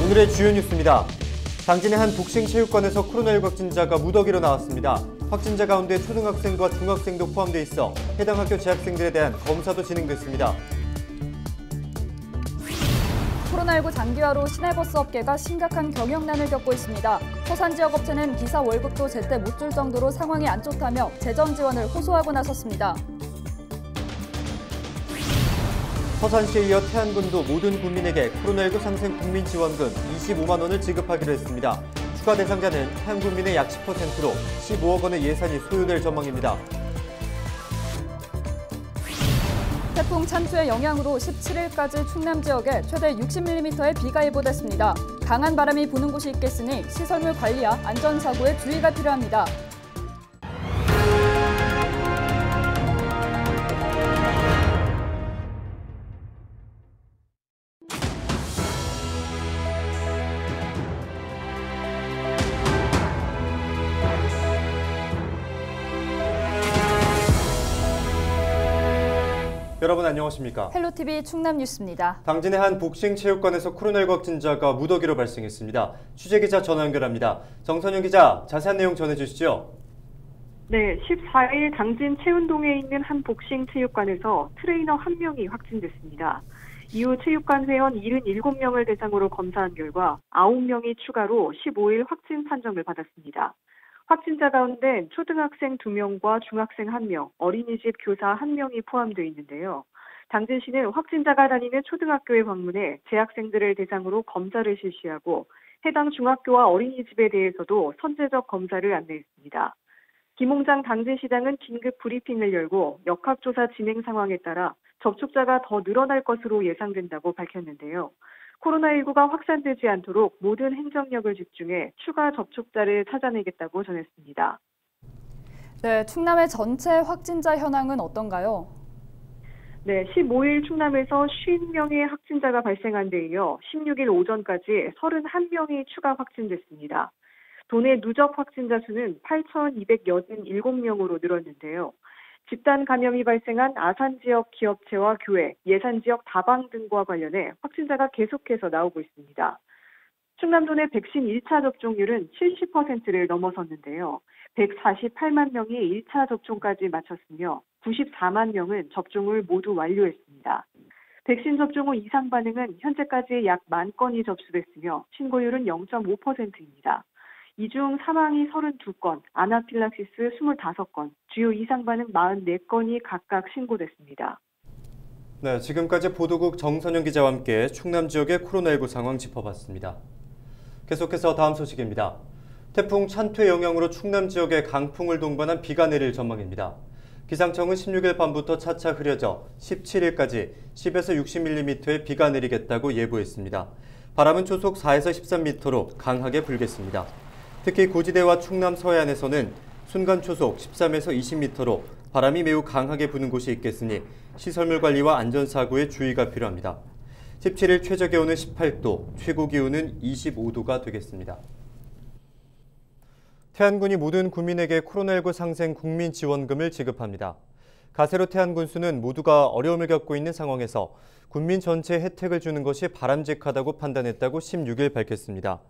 오늘의 주요 뉴스입니다. 당진의 한 복싱 체육관에서 코로나19 확진자가 무더기로 나왔습니다. 확진자 가운데 초등학생과 중학생도 포함돼 있어 해당 학교 재학생들에 대한 검사도 진행됐습니다. 코로나19 장기화로 시내버스 업계가 심각한 경영난을 겪고 있습니다. 서산 지역 업체는 기사 월급도 제때 못 줄 정도로 상황이 안 좋다며 재정 지원을 호소하고 나섰습니다. 서산시에 이어 태안군도 모든 국민에게 코로나19 상생 국민지원금 25만 원을 지급하기로 했습니다. 추가 대상자는 태안군민의 약 10%로 15억 원의 예산이 소요될 전망입니다. 태풍 찬투의 영향으로 17일까지 충남 지역에 최대 60mm의 비가 예보됐습니다. 강한 바람이 부는 곳이 있겠으니 시설물 관리와 안전사고에 주의가 필요합니다. 여러분 안녕하십니까? 헬로티비 충남 뉴스입니다. 당진의 한 복싱 체육관에서 코로나19 확진자가 무더기로 발생했습니다. 취재기자 전화 연결합니다. 정선영 기자, 자세한 내용 전해주시죠. 네, 14일 당진 채운동에 있는 한 복싱 체육관에서 트레이너 1명이 확진됐습니다. 이후 체육관 회원 77명을 대상으로 검사한 결과 9명이 추가로 15일 확진 판정을 받았습니다. 확진자 가운데 초등학생 2명과 중학생 1명, 어린이집 교사 1명이 포함되어 있는데요. 당진시는 확진자가 다니는 초등학교에 방문해 재학생들을 대상으로 검사를 실시하고 해당 중학교와 어린이집에 대해서도 선제적 검사를 안내했습니다. 김홍장 당진시장은 긴급 브리핑을 열고 역학조사 진행 상황에 따라 접촉자가 더 늘어날 것으로 예상된다고 밝혔는데요. 코로나19가 확산되지 않도록 모든 행정력을 집중해 추가 접촉자를 찾아내겠다고 전했습니다. 네, 충남의 전체 확진자 현황은 어떤가요? 네, 15일 충남에서 50명의 확진자가 발생한 데 이어 16일 오전까지 31명이 추가 확진됐습니다. 도내 누적 확진자 수는 8,287명으로 늘었는데요. 집단 감염이 발생한 아산 지역 기업체와 교회, 예산 지역 다방 등과 관련해 확진자가 계속해서 나오고 있습니다. 충남도 내 백신 1차 접종률은 70%를 넘어섰는데요. 148만 명이 1차 접종까지 마쳤으며 94만 명은 접종을 모두 완료했습니다. 백신 접종 후 이상 반응은 현재까지 약 10,000건이 접수됐으며 신고율은 0.5%입니다. 이 중 사망이 32건, 아나필락시스 25건, 주요 이상 반응 44건이 각각 신고됐습니다. 네, 지금까지 보도국 정선영 기자와 함께 충남 지역의 코로나19 상황 짚어봤습니다. 계속해서 다음 소식입니다. 태풍 찬투의 영향으로 충남 지역에 강풍을 동반한 비가 내릴 전망입니다. 기상청은 16일 밤부터 차차 흐려져 17일까지 10에서 60mm의 비가 내리겠다고 예보했습니다. 바람은 초속 4에서 13m로 강하게 불겠습니다. 특히 고지대와 충남 서해안에서는 순간 초속 13에서 20m로 바람이 매우 강하게 부는 곳이 있겠으니 시설물 관리와 안전사고에 주의가 필요합니다. 17일 최저기온은 18도, 최고기온은 25도가 되겠습니다. 태안군이 모든 국민에게 코로나19 상생 국민지원금을 지급합니다. 가세로 태안군수는 모두가 어려움을 겪고 있는 상황에서 국민 전체에 혜택을 주는 것이 바람직하다고 판단했다고 16일 밝혔습니다.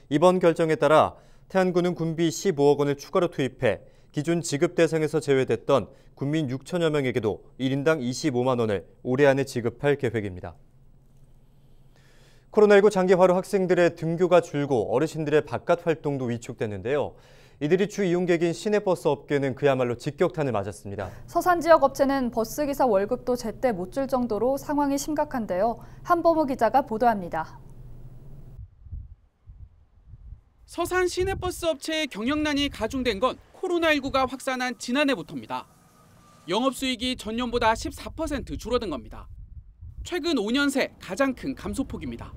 이번 결정에 따라 태안군은 군비 15억 원을 추가로 투입해 기존 지급 대상에서 제외됐던 군민 6천여 명에게도 1인당 25만 원을 올해 안에 지급할 계획입니다. 코로나19 장기화로 학생들의 등교가 줄고 어르신들의 바깥 활동도 위축됐는데요. 이들이 주 이용객인 시내버스 업계는 그야말로 직격탄을 맞았습니다. 서산 지역 업체는 버스기사 월급도 제때 못 줄 정도로 상황이 심각한데요. 한범우 기자가 보도합니다. 서산 시내버스 업체의 경영난이 가중된 건 코로나19가 확산한 지난해부터입니다. 영업수익이 전년보다 14% 줄어든 겁니다. 최근 5년 새 가장 큰 감소폭입니다.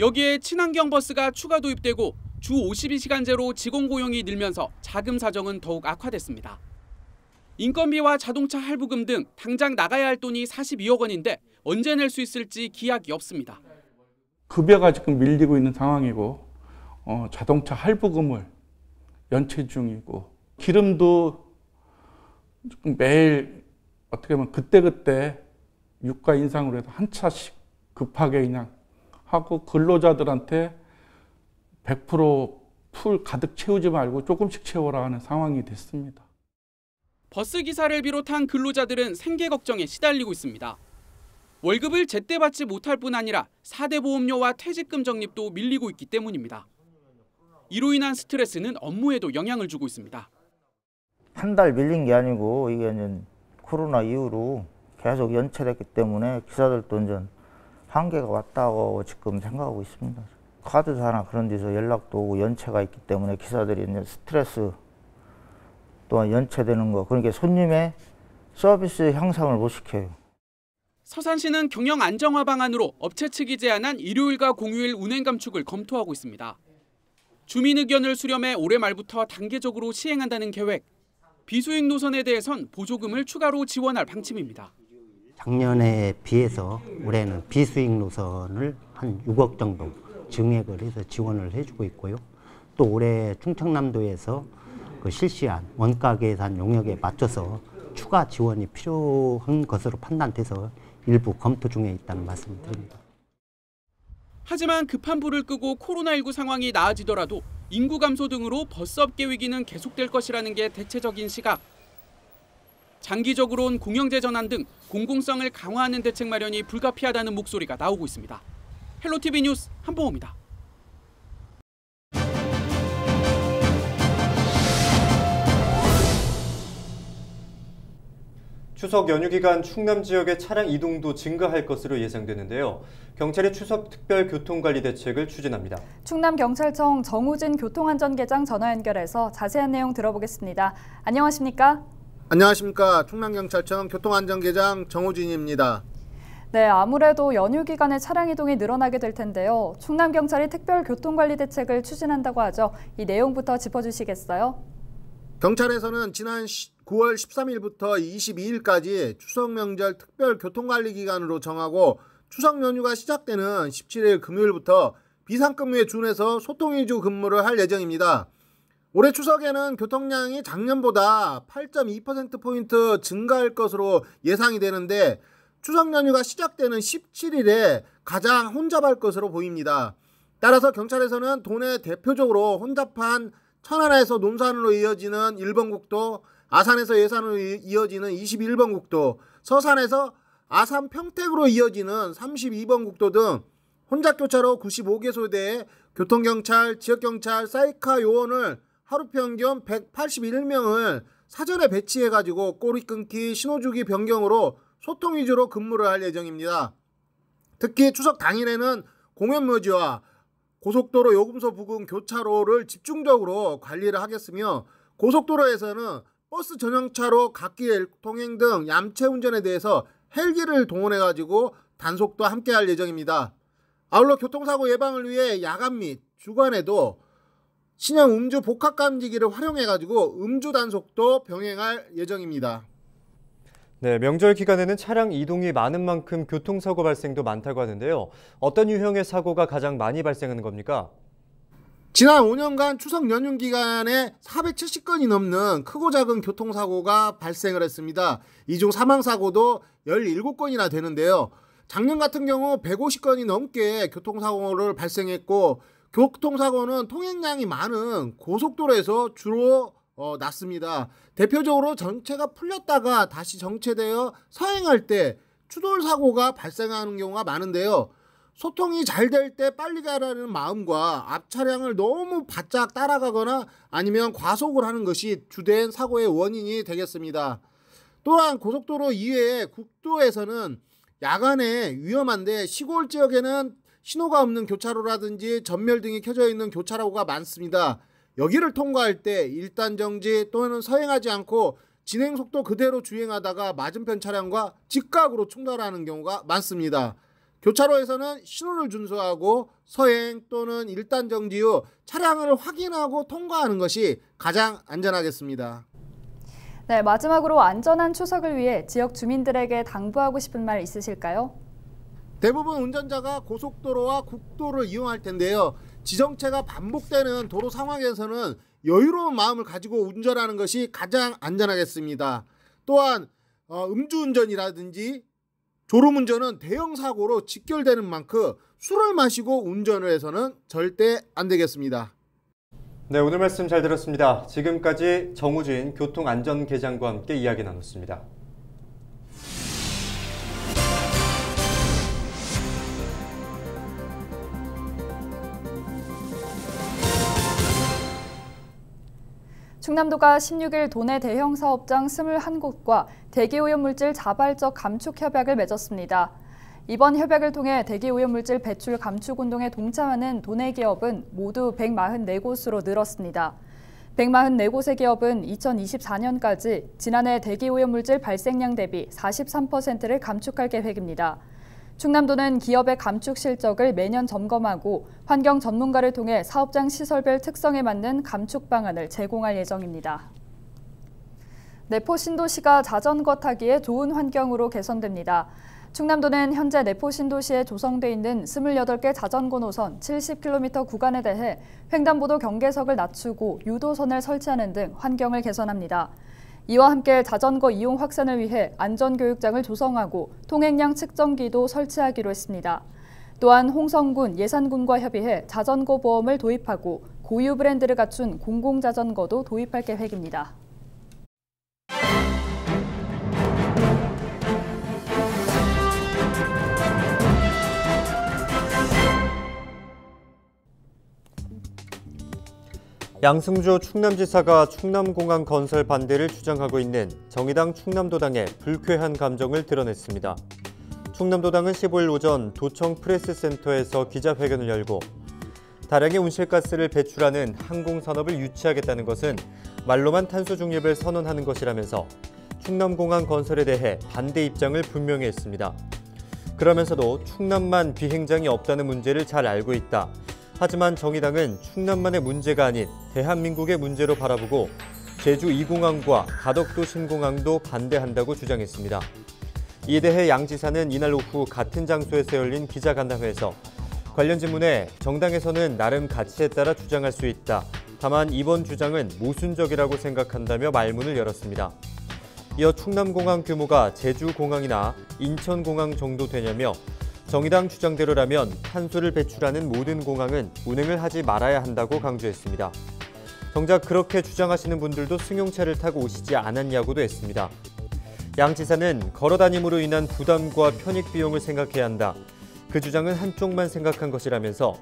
여기에 친환경 버스가 추가 도입되고 주 52시간제로 직원 고용이 늘면서 자금 사정은 더욱 악화됐습니다. 인건비와 자동차 할부금 등 당장 나가야 할 돈이 42억 원인데 언제 낼 수 있을지 기약이 없습니다. 급여가 지금 밀리고 있는 상황이고 자동차 할부금을 연체 중이고 기름도 매일 어떻게 보면 그때그때 유가 인상으로 해서 한 차씩 급하게 그냥 하고 근로자들한테 100% 풀 가득 채우지 말고 조금씩 채워라 하는 상황이 됐습니다. 버스 기사를 비롯한 근로자들은 생계 걱정에 시달리고 있습니다. 월급을 제때 받지 못할 뿐 아니라 4대 보험료와 퇴직금 적립도 밀리고 있기 때문입니다. 이로 인한 스트레스는 업무에도 영향을 주고 있습니다. 한 달 밀린 게 아니고 이게 이제 코로나 이후로 계속 연체됐기 때문에 기사들도 이제 한계가 왔다고 지금 생각하고 있습니다. 카드사나 그런 데서 연락도 오고 연체가 있기 때문에 기사들이 이제 스트레스 또한 연체되는 거, 그러니까 손님의 서비스 향상을 못 시켜요. 서산시는 경영 안정화 방안으로 업체 측이 제안한 일요일과 공휴일 운행 감축을 검토하고 있습니다. 주민 의견을 수렴해 올해 말부터 단계적으로 시행한다는 계획. 비수익 노선에 대해선 보조금을 추가로 지원할 방침입니다. 작년에 비해서 올해는 비수익 노선을 한 6억 정도 증액을 해서 지원을 해주고 있고요. 또 올해 충청남도에서 그 실시한 원가 계산 용역에 맞춰서 추가 지원이 필요한 것으로 판단돼서 일부 검토 중에 있다는 말씀을 드립니다. 하지만 급한 불을 끄고 코로나19 상황이 나아지더라도 인구 감소 등으로 버스업계 위기는 계속될 것이라는 게 대체적인 시각. 장기적으로는 공영제 전환 등 공공성을 강화하는 대책 마련이 불가피하다는 목소리가 나오고 있습니다. 헬로티비 뉴스 한봉호입니다. 추석 연휴 기간 충남 지역의 차량 이동도 증가할 것으로 예상되는데요. 경찰이 추석 특별 교통관리 대책을 추진합니다. 충남경찰청 정우진 교통안전계장 전화 연결해서 자세한 내용 들어보겠습니다. 안녕하십니까? 안녕하십니까. 충남경찰청 교통안전계장 정우진입니다. 네, 아무래도 연휴 기간에 차량 이동이 늘어나게 될 텐데요. 충남경찰이 특별 교통관리 대책을 추진한다고 하죠. 이 내용부터 짚어주시겠어요? 경찰에서는 지난 9월 13일부터 22일까지 추석 명절 특별 교통관리 기간으로 정하고 추석 연휴가 시작되는 17일 금요일부터 비상근무에 준해서 소통 위주 근무를 할 예정입니다. 올해 추석에는 교통량이 작년보다 8.2%포인트 증가할 것으로 예상이 되는데 추석 연휴가 시작되는 17일에 가장 혼잡할 것으로 보입니다. 따라서 경찰에서는 도내 대표적으로 혼잡한 천안에서 논산으로 이어지는 1번 국도, 아산에서 예산으로 이어지는 21번 국도, 서산에서 아산 평택으로 이어지는 32번 국도 등 혼잡교차로 95개소대에 교통경찰, 지역경찰, 사이카 요원을 하루 평균 181명을 사전에 배치해가지고 꼬리 끊기, 신호주기 변경으로 소통 위주로 근무를 할 예정입니다. 특히 추석 당일에는 공연묘지와 고속도로 요금소 부근 교차로를 집중적으로 관리를 하겠으며 고속도로에서는 버스 전용차로 갓길 통행 등 얌체 운전에 대해서 헬기를 동원해가지고 단속도 함께 할 예정입니다. 아울러 교통사고 예방을 위해 야간 및 주간에도 신형 음주 복합 감지기를 활용해가지고 음주 단속도 병행할 예정입니다. 네, 명절 기간에는 차량 이동이 많은 만큼 교통사고 발생도 많다고 하는데요. 어떤 유형의 사고가 가장 많이 발생하는 겁니까? 지난 5년간 추석 연휴 기간에 470건이 넘는 크고 작은 교통사고가 발생을 했습니다. 이 중 사망사고도 17건이나 되는데요. 작년 같은 경우 150건이 넘게 교통사고를 발생했고 교통사고는 통행량이 많은 고속도로에서 주로 났습니다. 대표적으로 정체가 풀렸다가 다시 정체되어 서행할 때 추돌 사고가 발생하는 경우가 많은데요. 소통이 잘 될 때 빨리 가라는 마음과 앞 차량을 너무 바짝 따라가거나 아니면 과속을 하는 것이 주된 사고의 원인이 되겠습니다. 또한 고속도로 이외에 국도에서는 야간에 위험한데 시골 지역에는 신호가 없는 교차로라든지 전멸등이 켜져 있는 교차로가 많습니다. 여기를 통과할 때 일단 정지 또는 서행하지 않고 진행 속도 그대로 주행하다가 맞은편 차량과 직각으로 충돌하는 경우가 많습니다. 교차로에서는 신호를 준수하고 서행 또는 일단 정지 후 차량을 확인하고 통과하는 것이 가장 안전하겠습니다. 네, 마지막으로 안전한 추석을 위해 지역 주민들에게 당부하고 싶은 말 있으실까요? 대부분 운전자가 고속도로와 국도를 이용할 텐데요. 지정체가 반복되는 도로 상황에서는 여유로운 마음을 가지고 운전하는 것이 가장 안전하겠습니다. 또한 음주운전이라든지 졸음운전은 대형 사고로 직결되는 만큼 술을 마시고 운전을 해서는 절대 안 되겠습니다. 네, 오늘 말씀 잘 들었습니다. 지금까지 정우진 교통안전계장과 함께 이야기 나눴습니다. 충남도가 16일 도내 대형 사업장 21곳과 대기오염물질 자발적 감축 협약을 맺었습니다. 이번 협약을 통해 대기오염물질 배출 감축 운동에 동참하는 도내 기업은 모두 144곳으로 늘었습니다. 144곳의 기업은 2024년까지 지난해 대기오염물질 발생량 대비 43%를 감축할 계획입니다. 충남도는 기업의 감축 실적을 매년 점검하고 환경 전문가를 통해 사업장 시설별 특성에 맞는 감축 방안을 제공할 예정입니다. 내포 신도시가 자전거 타기에 좋은 환경으로 개선됩니다. 충남도는 현재 내포 신도시에 조성돼 있는 28개 자전거 노선 70km 구간에 대해 횡단보도 경계석을 낮추고 유도선을 설치하는 등 환경을 개선합니다. 이와 함께 자전거 이용 확산을 위해 안전교육장을 조성하고 통행량 측정기도 설치하기로 했습니다. 또한 홍성군, 예산군과 협의해 자전거 보험을 도입하고 고유 브랜드를 갖춘 공공자전거도 도입할 계획입니다. 양승조 충남지사가 충남공항 건설 반대를 주장하고 있는 정의당 충남도당의 불쾌한 감정을 드러냈습니다. 충남도당은 15일 오전 도청 프레스센터에서 기자회견을 열고 다량의 온실가스를 배출하는 항공산업을 유치하겠다는 것은 말로만 탄소 중립을 선언하는 것이라면서 충남공항 건설에 대해 반대 입장을 분명히 했습니다. 그러면서도 충남만 비행장이 없다는 문제를 잘 알고 있다. 하지만 정의당은 충남만의 문제가 아닌 대한민국의 문제로 바라보고 제주 2공항과 가덕도 신공항도 반대한다고 주장했습니다. 이에 대해 양 지사는 이날 오후 같은 장소에서 열린 기자간담회에서 관련 질문에 정당에서는 나름 가치에 따라 주장할 수 있다. 다만 이번 주장은 모순적이라고 생각한다며 말문을 열었습니다. 이어 충남공항 규모가 제주공항이나 인천공항 정도 되냐며 정의당 주장대로라면 탄소를 배출하는 모든 공항은 운행을 하지 말아야 한다고 강조했습니다. 정작 그렇게 주장하시는 분들도 승용차를 타고 오시지 않았냐고도 했습니다. 양 지사는 걸어다님으로 인한 부담과 편익 비용을 생각해야 한다. 그 주장은 한쪽만 생각한 것이라면서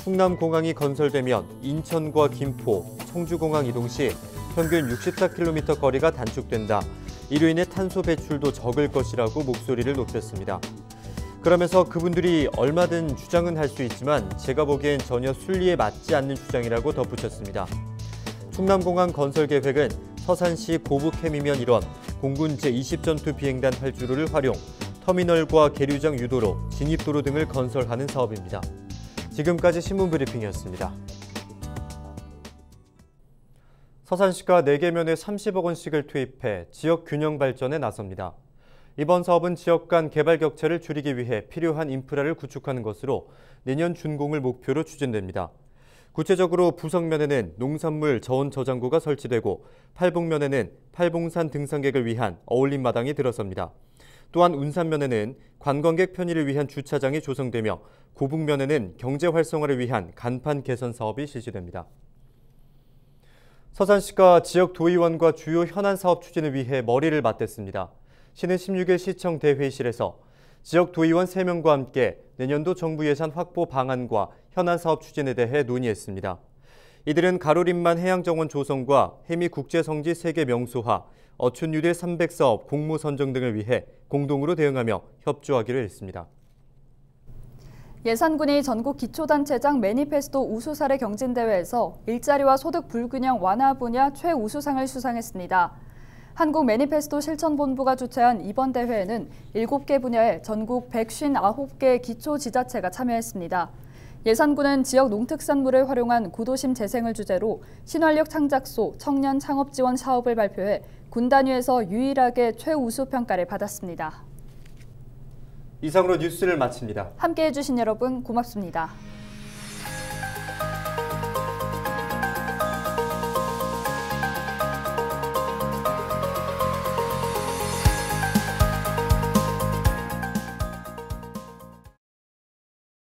충남공항이 건설되면 인천과 김포, 청주공항 이동 시 평균 64km 거리가 단축된다. 이로 인해 탄소 배출도 적을 것이라고 목소리를 높였습니다. 그러면서 그분들이 얼마든 주장은 할 수 있지만 제가 보기엔 전혀 순리에 맞지 않는 주장이라고 덧붙였습니다. 충남공항 건설 계획은 서산시 고북해미면 일원, 공군 제20전투 비행단 활주로를 활용, 터미널과 계류장 유도로, 진입도로 등을 건설하는 사업입니다. 지금까지 신문브리핑이었습니다. 서산시가 4개면에 30억 원씩을 투입해 지역 균형 발전에 나섭니다. 이번 사업은 지역 간 개발 격차를 줄이기 위해 필요한 인프라를 구축하는 것으로 내년 준공을 목표로 추진됩니다. 구체적으로 부석면에는 농산물 저온 저장고가 설치되고 팔봉면에는 팔봉산 등산객을 위한 어울림 마당이 들어섭니다. 또한 운산면에는 관광객 편의를 위한 주차장이 조성되며 고북면에는 경제 활성화를 위한 간판 개선 사업이 실시됩니다. 서산시가 지역 도의원과 주요 현안 사업 추진을 위해 머리를 맞댔습니다. 시는 16일 시청 대회의실에서 지역 도의원 3명과 함께 내년도 정부 예산 확보 방안과 현안 사업 추진에 대해 논의했습니다. 이들은 가로림만 해양정원 조성과 해미 국제성지 세계 명소화, 어촌유대 300사업 공모 선정 등을 위해 공동으로 대응하며 협조하기로 했습니다. 예산군이 전국 기초단체장 매니페스토 우수 사례 경진대회에서 일자리와 소득 불균형 완화 분야 최우수상을 수상했습니다. 한국 매니페스토 실천본부가 주최한 이번 대회에는 7개 분야의 전국 159개 기초지자체가 참여했습니다. 예산군은 지역 농특산물을 활용한 구도심 재생을 주제로 신활력 창작소 청년 창업 지원 사업을 발표해 군 단위에서 유일하게 최우수 평가를 받았습니다. 이상으로 뉴스를 마칩니다. 함께해 주신 여러분 고맙습니다.